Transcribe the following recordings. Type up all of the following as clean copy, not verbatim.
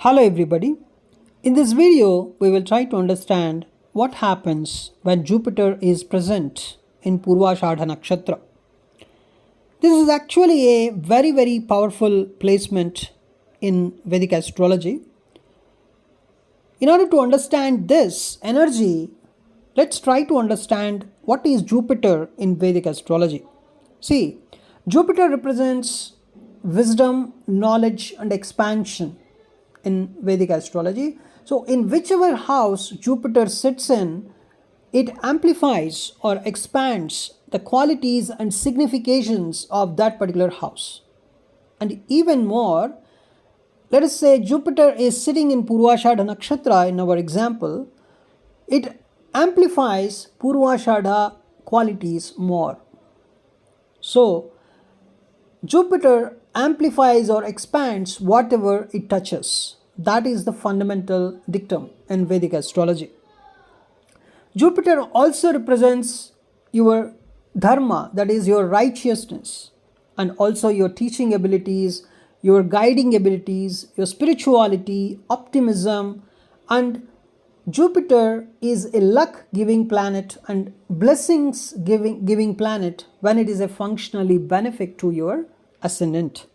Hello everybody. In this video, we will try to understand what happens when Jupiter is present in Purvashadha nakshatra. This is actually a very powerful placement in Vedic astrology. In order to understand this energy, let's try to understand what is Jupiter in Vedic astrology. See, Jupiter represents wisdom, knowledge and expansion in Vedic astrology. So in whichever house Jupiter sits in, it amplifies or expands the qualities and significations of that particular house. And even more, let us say Jupiter is sitting in Purvashadha nakshatra in our example, it amplifies Purvashadha qualities more. So Jupiter amplifies or expands whatever it touches. That is the fundamental dictum in Vedic astrology. Jupiter also represents your dharma, that is your righteousness, and also your teaching abilities, your guiding abilities, your spirituality, optimism, and Jupiter is a luck giving planet and blessings giving planet when it is a functionally benefic to your ascendant.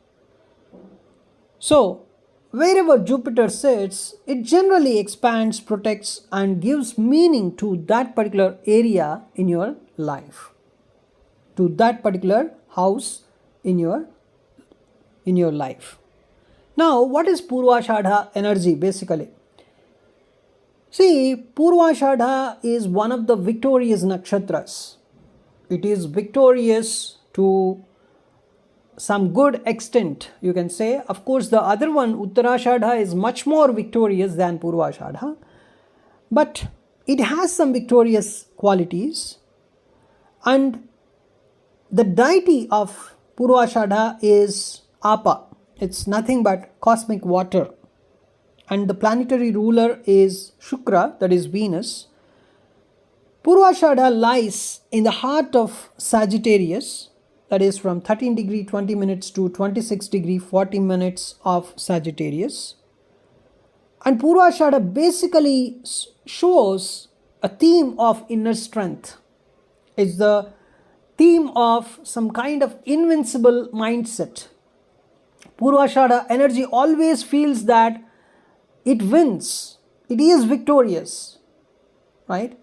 So wherever Jupiter sits, it generally expands, protects and gives meaning to that particular area in your life, to that particular house in your life. Now, what is Purvashadha energy basically? See, Purvashadha is one of the victorious nakshatras. It is victorious to some good extent, you can say. Of course, the other one, Uttarashadha, is much more victorious than Purvashadha, but it has some victorious qualities. And the deity of Purvashadha is Apa. It's nothing but cosmic water. And the planetary ruler is Shukra, that is Venus. Purvashadha lies in the heart of Sagittarius, that is from 13 degree 20 minutes to 26 degree 40 minutes of Sagittarius. And Purvashadha basically shows a theme of inner strength. It's the theme of some kind of invincible mindset. Purvashadha energy always feels that it wins, it is victorious, right?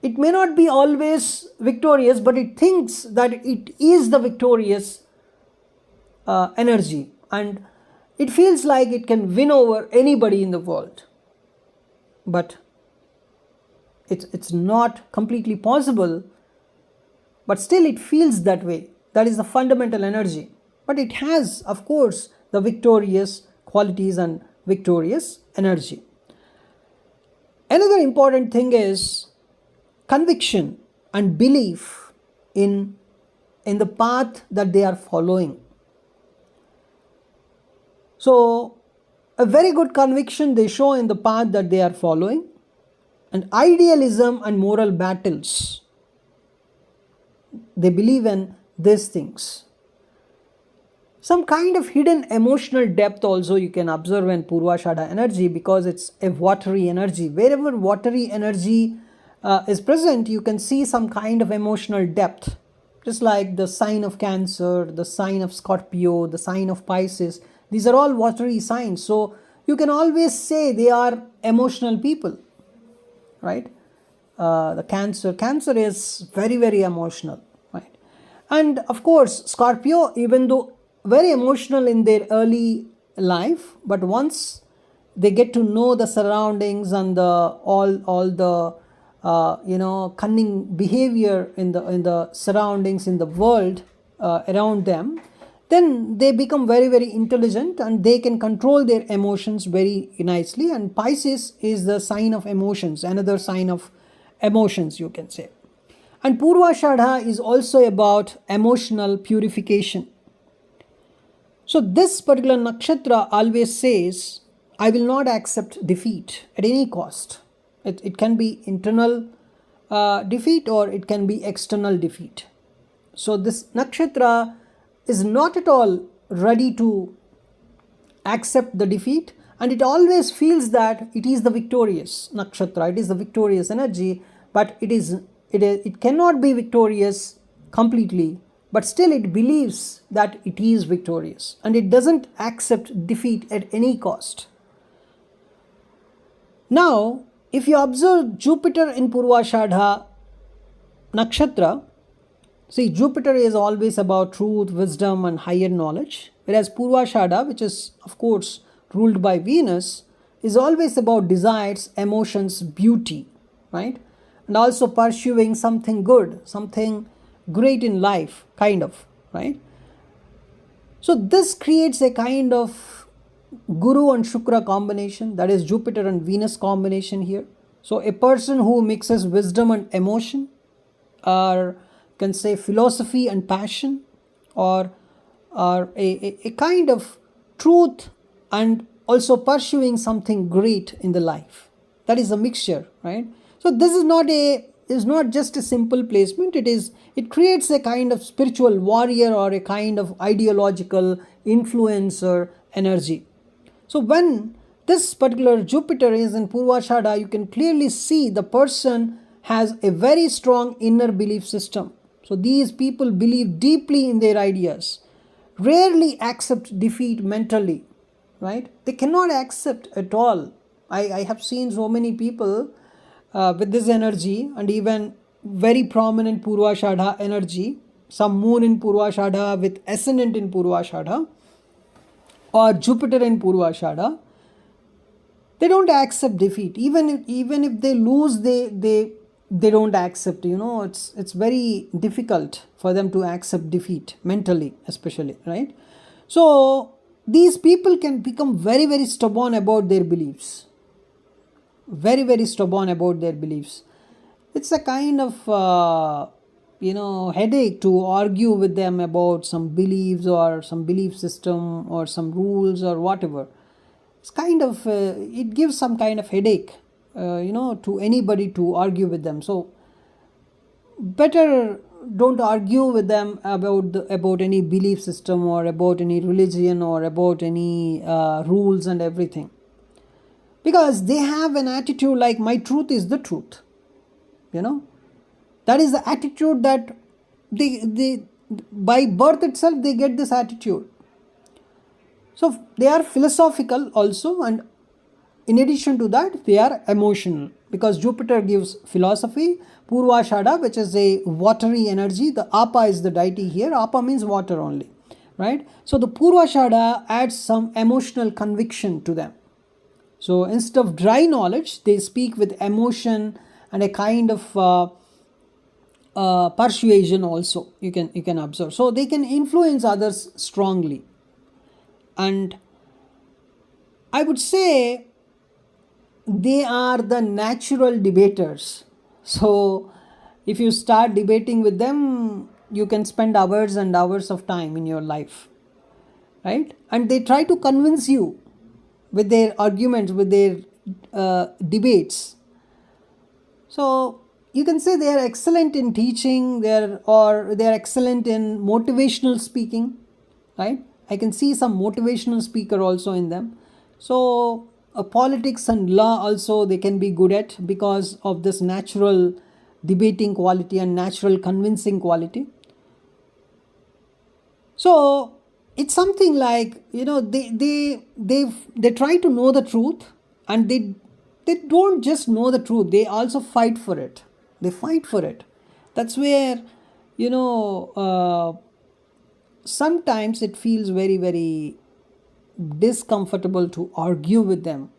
It may not be always victorious, but it thinks that it is the victorious energy, and it feels like it can win over anybody in the world. But it's not completely possible, but still it feels that way. That is the fundamental energy. But it has, of course, the victorious qualities and victorious energy. Another important thing is conviction and belief in the path that they are following. So a very good conviction they show in the path that they are following, and idealism and moral battles. They believe in these things. Some kind of hidden emotional depth also you can observe in Purvashadha energy, because it's a watery energy. Wherever watery energy is present, you can see some kind of emotional depth. Just like the sign of Cancer, the sign of Scorpio, the sign of Pisces. These are all watery signs. So you can always say they are emotional people, right? The Cancer is very emotional, right? And of course, Scorpio, even though very emotional in their early life, but once they get to know the surroundings and all the cunning behavior in the surroundings, in the world around them, then they become very intelligent and they can control their emotions very nicely. And Pisces is the sign of emotions, another sign of emotions, you can say. And Purvashadha is also about emotional purification. So this particular nakshatra always says, I will not accept defeat at any cost. It can be internal defeat or it can be external defeat. So this nakshatra is not at all ready to accept the defeat and it always feels that it is the victorious nakshatra, it is the victorious energy, but it cannot be victorious completely, but still it believes that it is victorious and it doesn't accept defeat at any cost. Now, if you observe Jupiter in Purvashadha nakshatra, see, Jupiter is always about truth, wisdom, and higher knowledge, whereas Purvashadha, which is of course ruled by Venus, is always about desires, emotions, beauty, right? And also pursuing something good, something great in life, kind of, right? So this creates a kind of Guru and Shukra combination, that is Jupiter and Venus combination here. So a person who mixes wisdom and emotion, or can say philosophy and passion, or a kind of truth and also pursuing something great in the life. That is a mixture, right? So this is not just a simple placement. It creates a kind of spiritual warrior or a kind of ideological influencer energy. So when this particular Jupiter is in Purvashadha, you can clearly see the person has a very strong inner belief system. So these people believe deeply in their ideas, rarely accept defeat mentally, right? They cannot accept at all. I have seen so many people with this energy, and even very prominent Purvashadha energy, some moon in Purvashadha with ascendant in Purvashadha, or Jupiter in Purvashadha, they don't accept defeat. Even if they lose, they don't accept. It's very difficult for them to accept defeat mentally, especially, right? So these people can become very, very stubborn about their beliefs. Very, very stubborn about their beliefs. It's a kind of headache to argue with them about some beliefs or some belief system or some rules or whatever. It's kind of it gives some kind of headache to anybody to argue with them. So better don't argue with them about any belief system or about any religion or about any rules and everything, because they have an attitude like my truth is the truth. That is the attitude that they by birth itself they get this attitude. So they are philosophical also, and in addition to that they are emotional, because Jupiter gives philosophy. Purvashadha, which is a watery energy, the Apa is the deity here. Apa means water only, right? So the Purvashadha adds some emotional conviction to them. So instead of dry knowledge, they speak with emotion and a kind of persuasion also, you can observe. So they can influence others strongly, and I would say they are the natural debaters. So if you start debating with them, you can spend hours and hours of time in your life, right? And they try to convince you with their arguments, with their debates. So you can say they are excellent in teaching, they are excellent in motivational speaking, right? I can see some motivational speaker also in them. So politics and law also they can be good at, because of this natural debating quality and natural convincing quality. So it's something like they try to know the truth, and they don't just know the truth, they also fight for it. They fight for it. That's where sometimes it feels very, very discomfortable to argue with them,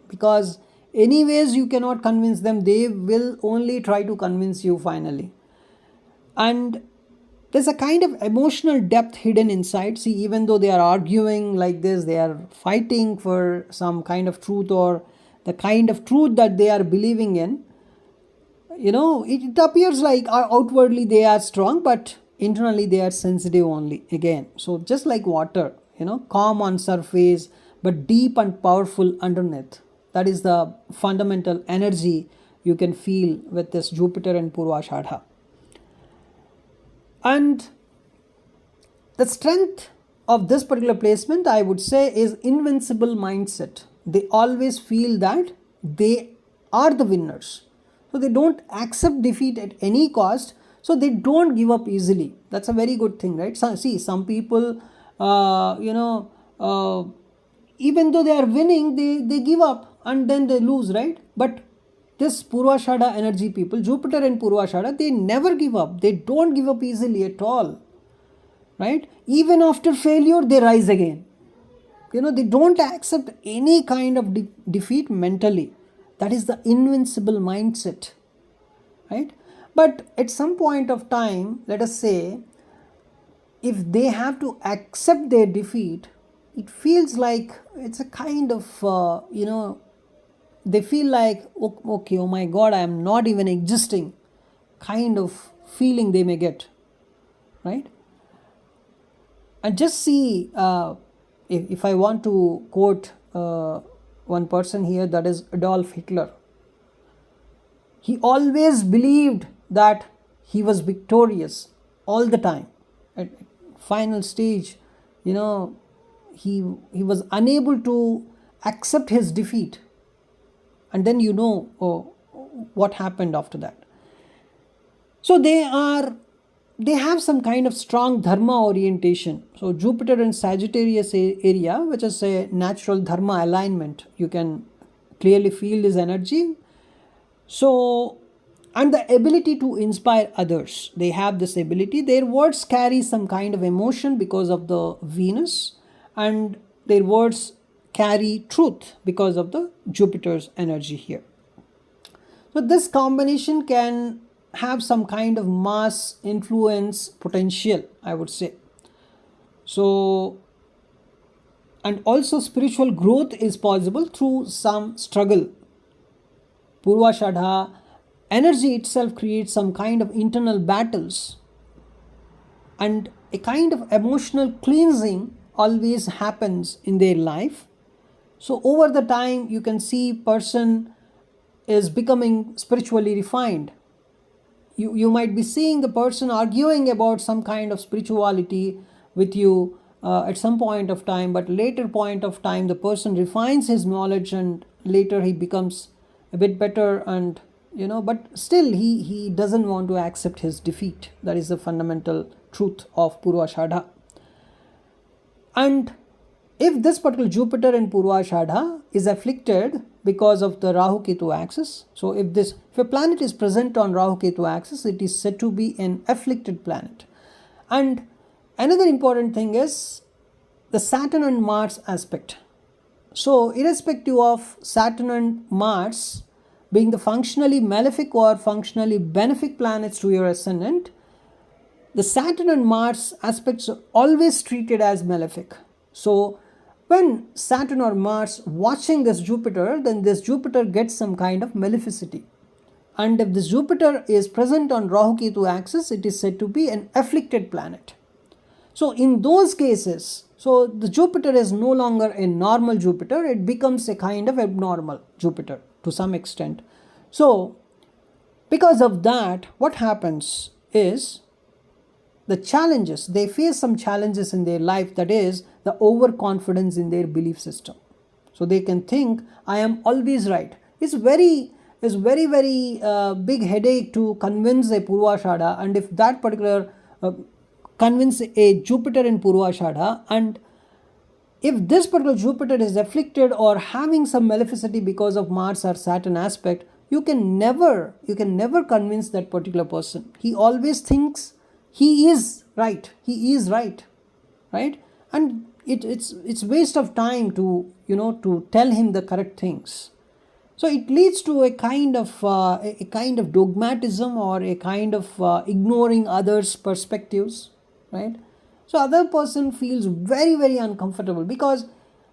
because anyways you cannot convince them. They will only try to convince you finally, and there's a kind of emotional depth hidden inside. See, even though they are arguing like this, they are fighting for some kind of truth, or the kind of truth that they are believing in. It appears like outwardly they are strong, but internally they are sensitive only, again. So just like water, calm on surface but deep and powerful underneath. That is the fundamental energy you can feel with this Jupiter and Purvashadha. And the strength of this particular placement, I would say, is invincible mindset. They always feel that they are the winners. So they don't accept defeat at any cost. So they don't give up easily. That's a very good thing, right? So, see, some people, even though they are winning, they give up and then they lose, right? But this Purvashadha energy people, Jupiter and Purvashadha, they never give up. They don't give up easily at all, right? Even after failure, they rise again. They don't accept any kind of defeat mentally. That is the invincible mindset, right? But at some point of time, let us say, if they have to accept their defeat, it feels like it's a kind of, they feel like, okay, oh my God, I am not even existing, kind of feeling they may get, right? And just see, if I want to quote one person here, that is Adolf Hitler. He always believed that he was victorious all the time. At final stage, he was unable to accept his defeat. And then what happened after that. So they have some kind of strong dharma orientation. So Jupiter in Sagittarius area, which is a natural dharma alignment, you can clearly feel this energy. So, and the ability to inspire others. They have this ability. Their words carry some kind of emotion because of the Venus, and their words carry truth because of the Jupiter's energy here. So this combination can have some kind of mass influence potential, I would say. So, and also spiritual growth is possible through some struggle. Purvashadha energy itself creates some kind of internal battles, and a kind of emotional cleansing always happens in their life. So over the time, you can see person is becoming spiritually refined. You might be seeing the person arguing about some kind of spirituality with you at some point of time, but later point of time the person refines his knowledge and later he becomes a bit better, and but still he doesn't want to accept his defeat. That is the fundamental truth of Purvashadha. And if this particular Jupiter in Purvashadha is afflicted because of the Rahu Ketu axis, so if a planet is present on Rahu Ketu axis, it is said to be an afflicted planet. And another important thing is the Saturn and Mars aspect. So irrespective of Saturn and Mars being the functionally malefic or functionally benefic planets to your ascendant, the Saturn and Mars aspects are always treated as malefic. So when Saturn or Mars watching this Jupiter, then this Jupiter gets some kind of maleficity. And if this Jupiter is present on Rahu Ketu axis, it is said to be an afflicted planet. So in those cases, so the Jupiter is no longer a normal Jupiter, it becomes a kind of abnormal Jupiter to some extent. So because of that, what happens is the challenges, they face some challenges in their life, that is the overconfidence in their belief system. So they can think, I am always right. It's very big headache to convince a Purvashadha, and if that particular convince a Jupiter in Purvashadha, and if this particular Jupiter is afflicted or having some maleficity because of Mars or Saturn aspect, you can never convince that particular person. He always thinks he is right, right? And it's waste of time to tell him the correct things. So it leads to a kind of dogmatism or a kind of ignoring others' perspectives, right? So other person feels very uncomfortable, because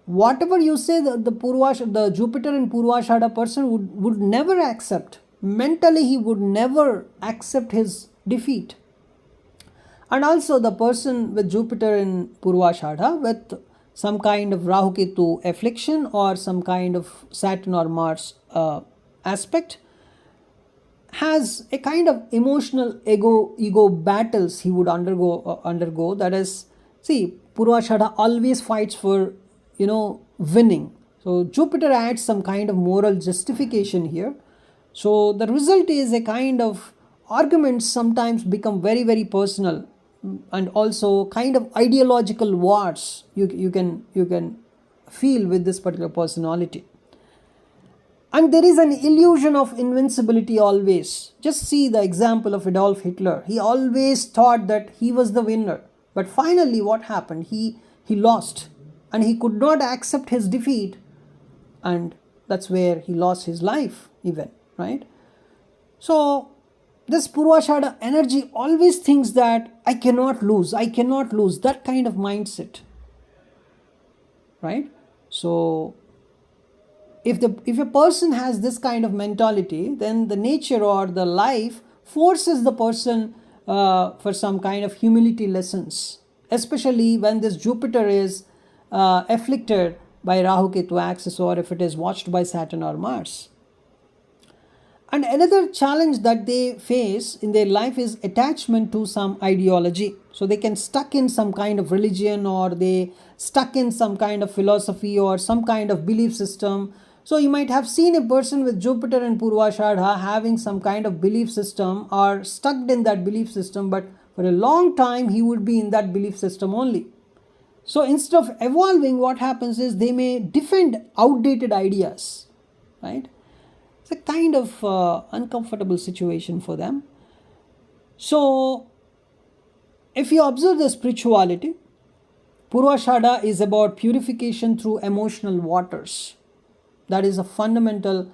whatever you say, the Jupiter and Purvashadha person would never accept. Mentally, he would never accept his defeat. And also the person with Jupiter in Purvashadha with some kind of Rahu Ketu affliction or some kind of Saturn or Mars aspect has a kind of emotional ego battles he would undergo. That is, see, Purvashadha always fights for winning. So Jupiter adds some kind of moral justification here. So the result is a kind of arguments sometimes become very, very personal, and also kind of ideological wars you can feel with this particular personality. And there is an illusion of invincibility always. Just see the example of Adolf Hitler. He always thought that he was the winner. But finally, what happened? He lost. And he could not accept his defeat. And that's where he lost his life, even, right? So, this Purvashadha energy always thinks that I cannot lose, that kind of mindset, right? So, if a person has this kind of mentality, then the nature or the life forces the person for some kind of humility lessons, especially when this Jupiter is afflicted by Rahu Ketu axis, or if it is watched by Saturn or Mars. And another challenge that they face in their life is attachment to some ideology. So they can stuck in some kind of religion, or they stuck in some kind of philosophy or some kind of belief system. So you might have seen a person with Jupiter and Purvashadha having some kind of belief system or stuck in that belief system, but for a long time he would be in that belief system only. So instead of evolving, what happens is they may defend outdated ideas, right? It's a kind of uncomfortable situation for them. So if you observe the spirituality, Purvashadha is about purification through emotional waters. That is a fundamental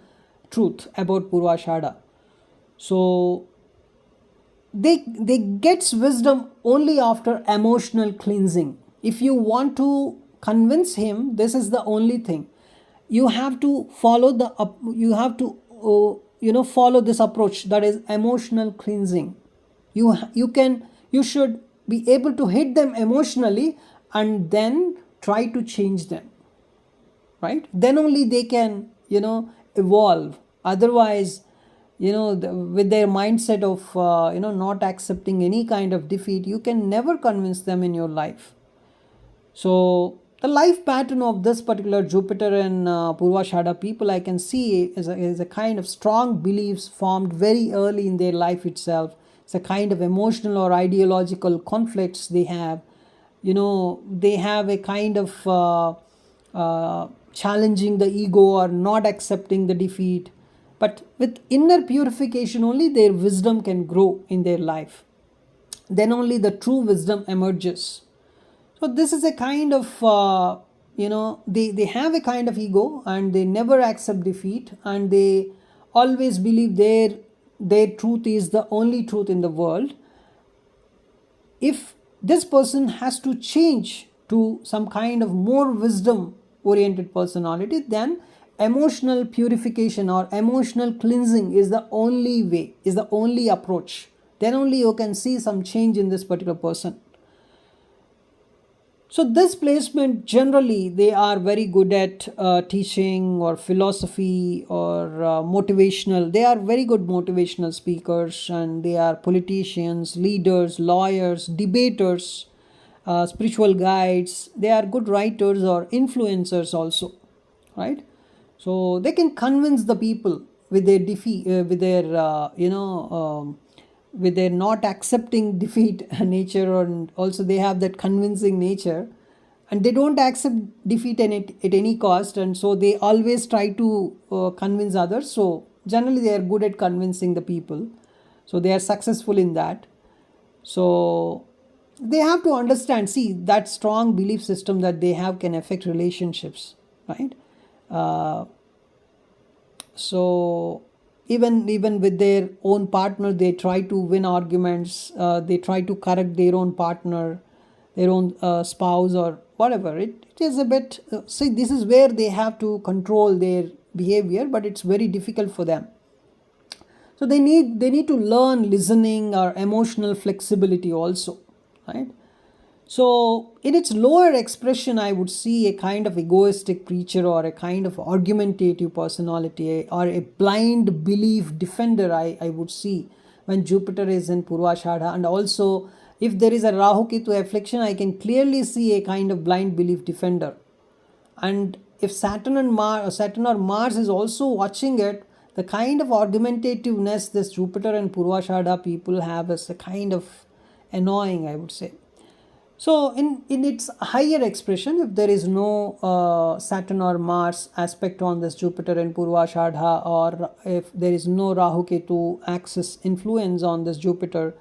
truth about Purvashadha. So they gets wisdom only after emotional cleansing. If you want to convince him, this is the only thing. You have to follow follow this approach, that is emotional cleansing. You should be able to hit them emotionally and then try to change them, right? Then only they can evolve. Otherwise, with their mindset of not accepting any kind of defeat, you can never convince them in your life. So the life pattern of this particular Jupiter and Purvashadha people, I can see is a kind of strong beliefs formed very early in their life itself. It's a kind of emotional or ideological conflicts they have. They have a kind of challenging the ego or not accepting the defeat. But with inner purification only their wisdom can grow in their life. Then only the true wisdom emerges. So this is a kind of, they have a kind of ego and they never accept defeat, and they always believe their truth is the only truth in the world. If this person has to change to some kind of more wisdom oriented personality, then emotional purification or emotional cleansing is the only way, is the only approach. Then only you can see some change in this particular person. So this placement, generally they are very good at teaching or philosophy or motivational. They are very good motivational speakers, and they are politicians, leaders, lawyers, debaters, spiritual guides. They are good writers or influencers also, right? So they can convince the people with their with their not accepting defeat nature, and also they have that convincing nature, and they don't accept defeat at any cost, and so they always try to convince others. So generally they are good at convincing the people, so they are successful in that. So they have to understand, see, that strong belief system that they have can affect relationships, right? So even with their own partner, they try to win arguments. They try to correct their own partner, their own spouse or whatever. It is a bit, see, this is where they have to control their behavior, but it's very difficult for them. So they need to learn listening or emotional flexibility also, right? So in its lower expression, I would see a kind of egoistic preacher or a kind of argumentative personality or a blind belief defender, I would see when Jupiter is in Purvashadha. And also if there is a Rahu Ketu affliction, I can clearly see a kind of blind belief defender. And if Saturn or Mars is also watching it, the kind of argumentativeness this Jupiter and Purvashadha people have is a kind of annoying, I would say. So, in its higher expression, if there is no Saturn or Mars aspect on this Jupiter and Purvashadha, or if there is no Rahu Ketu axis influence on this Jupiter,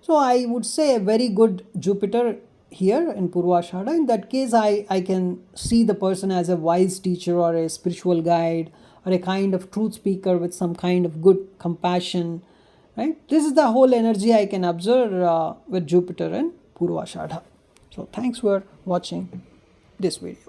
so I would say a very good Jupiter here in Purvashadha. In that case, I can see the person as a wise teacher or a spiritual guide or a kind of truth speaker with some kind of good compassion, right? This is the whole energy I can observe with Jupiter and Purvashadha. So thanks for watching this video.